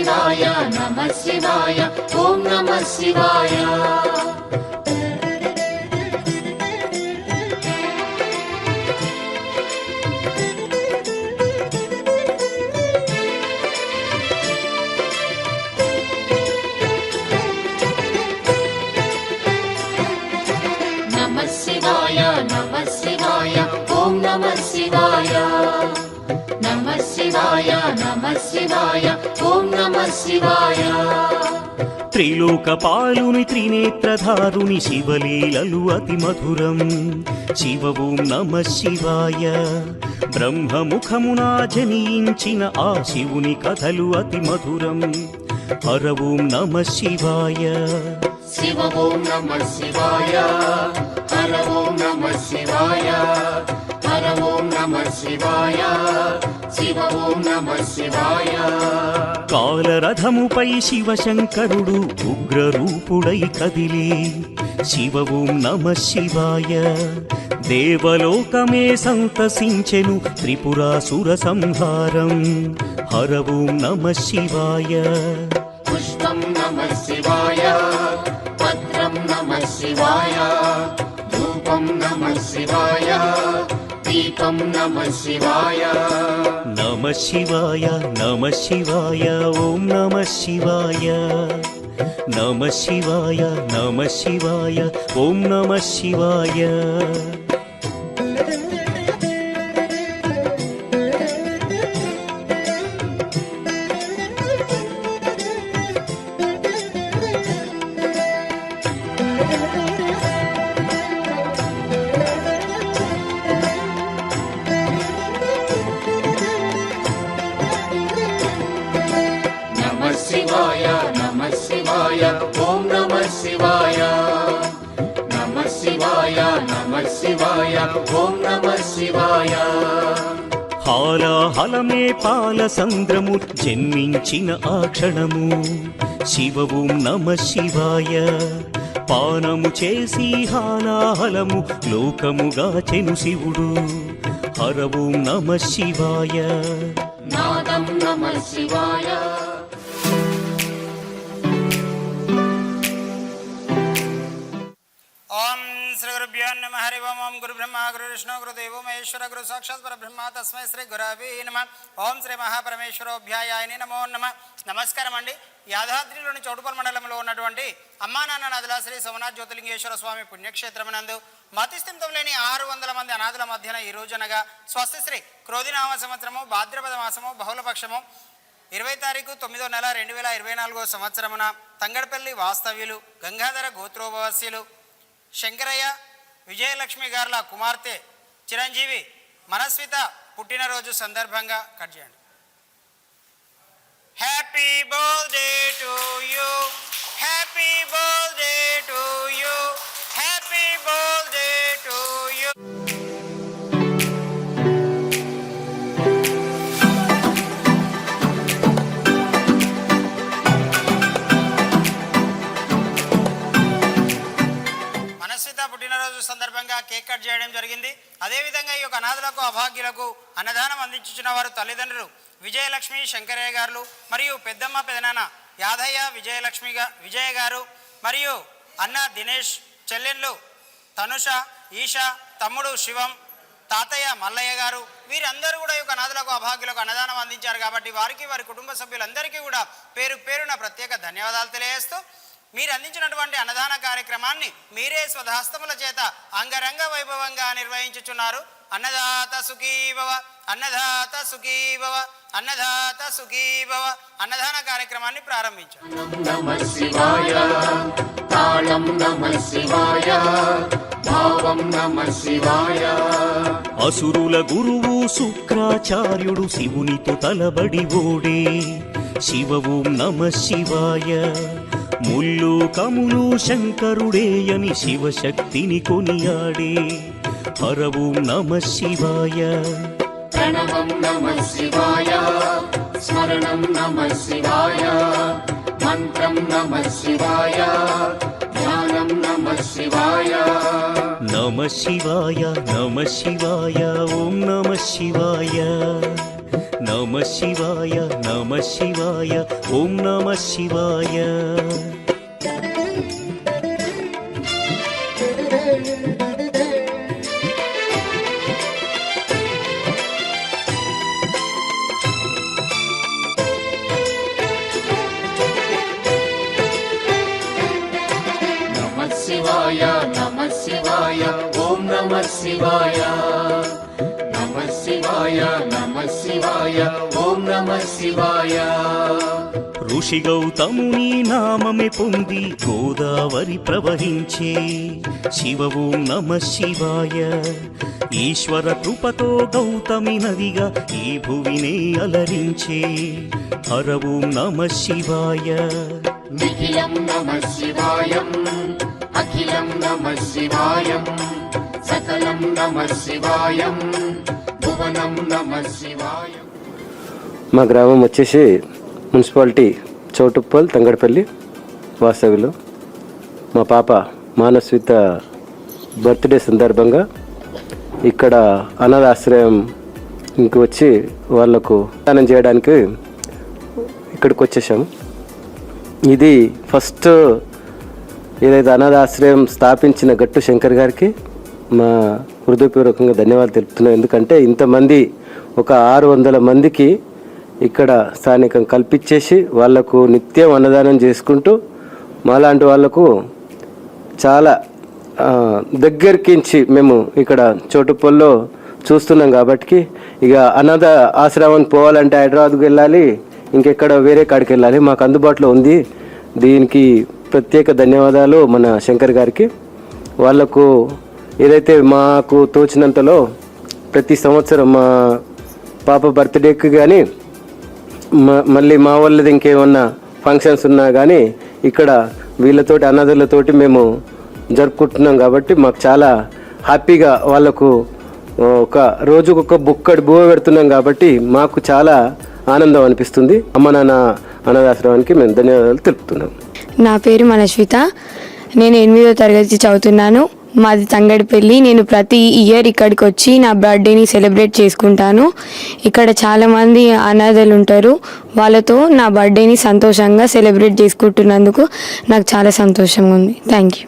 శివాయ నమః శివాయ ఓం నమః శివాయ. త్రిలోకపాలుని త్రినేత్రధారుని శివలీలలు అతి మధురం. శివ ఓం నమః శివాయ. బ్రహ్మముఖమున జనించిన ఆ శివుని కథలు అతి మధురం. హర ఓం నమః శివాయ. శివ ఓం నమః శివాయ. హర ఓం నమః శివాయ. హర ఓం నమః శివాయ. శివ ఓం నమః శివాయ. కాలరథముపై శివశంకరుడు ఉగ్రరూపుడై కదిలి శివ ఓం నమః శివాయ. దేవలోకమే సంతసించెను త్రిపురాసుర సంహారం. హర ఓం నమః శివాయ. పుష్పం నమః శివాయ. పత్రం నమః శివాయ. ధూపం నమః శివాయ. దీపం నమః శివాయ. నమః శివాయ నమః శివాయ ఓం నమః శివాయ. నమః శివాయ నమః శివాయ ఓం నమః శివాయ. ఓం నమః శివాయ. నమః శివాయ నమః శివాయ ఓం నమః శివాయ. హాలాహలమే పాలసంద్రము జన్మించిన ఆ క్షణము. శివ ఓం నమః శివాయ. పానము చేసి హాలాహలము లోకముగాచెను శివుడు. హర ఓం నమః శివాయ. నాదం నమః శివాయ. ఓం శ్రీ గురుభ్యో నమః. హరి ఓం. ఓం గురు బ్రహ్మ గురు విష్ణు గురు దేవో మహేశ్వర గురు సాక్షాత్ పరబ్రహ్మ తస్మై శ్రీ గురవే నమః. ఓం శ్రీ మహాపరమేశ్వరోభ్యాయాయ నమో నమః. నమస్కారం అండి. యాదాద్రిలోని చౌటుపల్ మండలంలో ఉన్నటువంటి అమ్మా నాన్న నదుల శ్రీ సోమనాథ్ జ్యోతిలింగేశ్వర స్వామి పుణ్యక్షేత్రమునందు మతిస్థిమితం లేని 600 మంది అనాథుల మధ్యన ఈ రోజునగా స్వస్తిశ్రీ క్రోధినామ సంవత్సరము భాద్రపద మాసము బహుళపక్షము 20 తారీఖు 9వ నెల 2024 సంవత్సరమున తంగడపల్లి వాస్తవ్యులు గంగాధర గోత్రోభవస్యులు శంకరయ్య విజయలక్ష్మి గారుల కుమార్తె చిరంజీవి మనస్విత పుట్టినరోజు సందర్భంగా కట్ చేయండి. Happy birthday to you. Happy birthday to you. Happy birthday to you. పుట్టినరోజు సందర్భంగా కేక్ కట్ చేయడం జరిగింది. అదేవిధంగా ఈ యొక్క అనాథులకు అభాగ్యులకు అన్నదానం అందించిన వారు తల్లిదండ్రులు విజయలక్ష్మి శంకరయ్య గారు మరియు పెద్దమ్మ పెదనాన్న యాదయ్య విజయ గారు మరియు అన్న దినేష్, చెల్లెళ్ళు తనుష, ఈషా, తమ్ముడు శివం, తాతయ్య మల్లయ్య గారు వీరందరూ కూడా ఈ యొక్క అనాథులకు అభాగ్యులకు అన్నదానం అందించారు. కాబట్టి వారికి వారి కుటుంబ సభ్యులందరికీ కూడా పేరు పేరున ప్రత్యేక ధన్యవాదాలు తెలియజేస్తూ మీరు అందించినటువంటి అన్నదాన కార్యక్రమాన్ని మీరే స్వహస్తముల చేత అంగరంగ వైభవంగా నిర్వహించుచున్నారు. అన్నదాత సుఖీభవ, అన్నదాత సుఖీభవ, అన్నదాత సుఖీభవ. అన్నదాన కార్యక్రమాన్ని ప్రారంభించారు. నమః శివాయ. తాళం నమః శివాయ. భావం నమః శివాయ. అసురుల గురువు శుక్రాచార్యుడు శివునితో తలబడి ఓడే. శివ ఓం నమః శివాయ. ముల్లోకములు శంకరుడేయని శివశక్తిని కొనియాడే. హర ఓం నమః శివాయ. ప్రణవం నమః శివాయ. స్మరణం నమః శివాయ. మంత్రం నమః శివాయ. ధ్యానం నమః శివాయ. నమః శివాయ నమః శివాయ ఓం నమః శివాయ. నమ శివాయ నమ శివాయ ఓం నమ శివాయ నమ శివాయ నమ శివాయ ఓం నమ శివాయ నమ శివాయ నమ శివాయ ఓం నమ శివాయ ఋషి గౌతముని నామమే పొంది గోదావరి ప్రవహించే శివ ఓం నమ శివాయ ఈశ్వర కృపతో గౌతమి నదిగా ఈ భువినే అలరించే హర ఓం నమ శివాయ నిఖిలం నమ శివాయం అఖిలం నమ శివాయం సకలం నమ శివాయం భువనం నమ శివాయం. మా గ్రామం వచ్చేసి మున్సిపాలిటీ చౌటుప్పల్ తంగడపల్లి వాస్తవ్యులు. మా పాప మానస్విత బర్త్డే సందర్భంగా ఇక్కడ అనాథాశ్రయం ఇంక వచ్చి వాళ్లకు దానం చేయడానికి ఇక్కడికి వచ్చేసాము. ఇది ఫస్ట్ ఏదైతే అనాథాశ్రయం స్థాపించిన గట్టు శంకర్ గారికి మా హృదయపూర్వకంగా ధన్యవాదాలు తెలుపుతున్నాం. ఎందుకంటే ఇంతమంది ఒక 600 మందికి ఇక్కడ స్థానికం కల్పించేసి వాళ్లకు నిత్యం అన్నదానం చేసుకుంటూ మాలాంటి వాళ్లకు చాలా దగ్గరికించి మేము ఇక్కడ చోటుపల్లో చూస్తున్నాం. కాబట్టి ఇక అనాథ ఆశ్రమానికి పోవాలంటే హైదరాబాద్కి వెళ్ళాలి, ఇంకెక్కడ వేరే కాడికి వెళ్ళాలి. మాకు అందుబాటులో ఉంది. దీనికి ప్రత్యేక ధన్యవాదాలు మన శంకర్ గారికి. వాళ్లకు ఏదైతే మాకు తోచినంతలో ప్రతి సంవత్సరం మా పాప బర్త్డేకి కానీ మళ్ళీ మా వాళ్ళది ఇంకేమన్నా ఫంక్షన్స్ ఉన్నా కానీ ఇక్కడ వీళ్ళతోటి అనాథులతోటి మేము జరుపుకుంటున్నాం. కాబట్టి మాకు చాలా హ్యాపీగా వాళ్ళకు ఒక రోజుకొక బుక్కడి బువ్వ పెడుతున్నాం. కాబట్టి మాకు చాలా ఆనందం అనిపిస్తుంది. అమ్మ నాన్న అనాథాశ్రమానికి మేము ధన్యవాదాలు తెలుపుతున్నాం. నా పేరు మనస్విత. నేను 8వ తరగతి చదువుతున్నాను. మాది తంగడిపల్లి. నేను ప్రతి ఇయర్ ఇక్కడికి వచ్చి నా బర్త్డేని సెలబ్రేట్ చేసుకుంటాను. ఇక్కడ చాలామంది అనాథలు ఉంటారు. వాళ్ళతో నా బర్త్డేని సంతోషంగా సెలబ్రేట్ చేసుకుంటున్నందుకు నాకు చాలా సంతోషంగా ఉంది. Thank you.